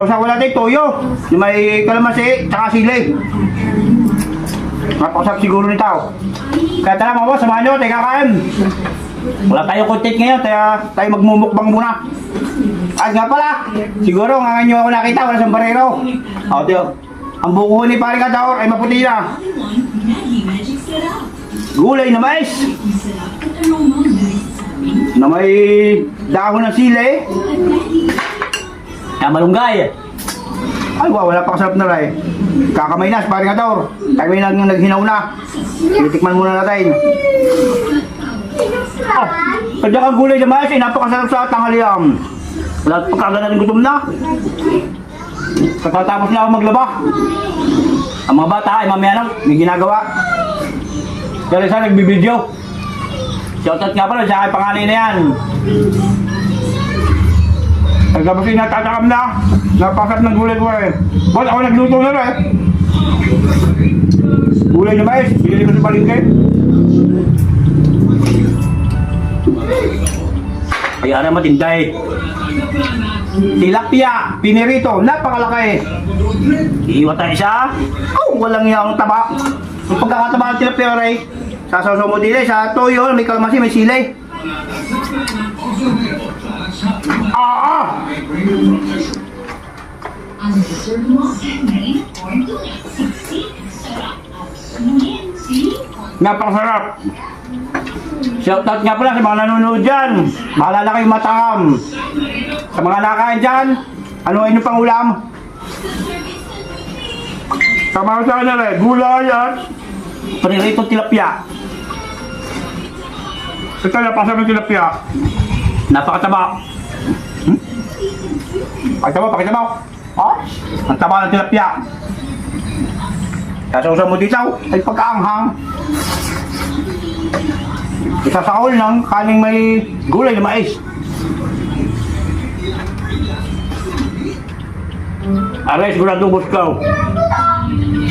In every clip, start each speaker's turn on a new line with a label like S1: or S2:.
S1: Sa wala tayong toyo, yung may kalamansi, tsaka sili. Napakasap siguro nito. Kaya tara mga boss, samahan nyo, tayo kakain. Wala tayong content ngayon, kaya tayo magmumukbang muna. At nga pala, siguro nga nyo ako nakita, wala siyang barero. O, tiyo, ang buko ni Pare Kadaor ay maputi na. Gulay na mais. Na may dahon ng sili. Malunggay. Ay, wow, wala pa kasarap na rin. Kakamay na, Pare Kadaor. Kami lang yung naghinaw na. Titikman muna natin. Ah, kaya kang gulay na mais, napakasarap sa tanghalian. Wala pagkagana ng gutom na. Pagkatapos na ako maglaba. Ang mga bata ay mamaya lang, may ginagawa. Kaya isa nagbibideo. Shoutout nga pala, siya ay panganay na yan. Pagkabas yung natatakam na, napakasarap ng gulay ko eh. Boss, ako nagluto na rin. Gulay na mais, binili ko sa palengke. Kaya na matinday. Tilapia, pinirito, napakalaki. Iiwan tayo siya. Oh, walang yung taba. Yung pagkakataba ng tilapia rin, sasaw mo din sa toyo, may kalamansi, may sili. Napakasarap. Shoutout nga pala sa mga nanonood dyan. Maalala kayong matakam. Sa mga nakain dyan, ano pang ulam? Tama ko sa kanila eh, gulay at paniritong tilapia. Ito na, pasap ng tilapia. Napakataba. Pakita mo. Oh, ang taba ng tilapia. Kasausaw mo dito ay pagkaanghang. Isasakol ng kaning may gulay na mais. Aray, sigurado buskaw.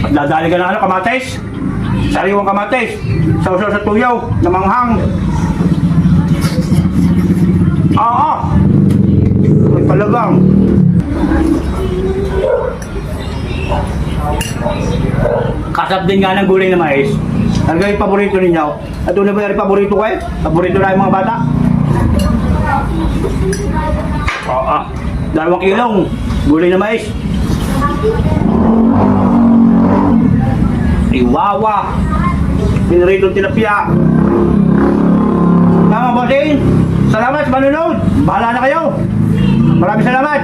S1: At dadali ka na kamatis. Sariwang kamatis. Sausaw sa tuyaw na manghang. Ay talagang. Kasap din nga ng gulay na mais. Ano yung paborito ninyo? At una ba yung paborito ko eh? Paborito na yung mga bata? Dalawang kilong gulay na mais. Iwawa. Pinritong tilapia. Mga bossing, salamat sa manunod. Bahala na kayo. Maraming salamat.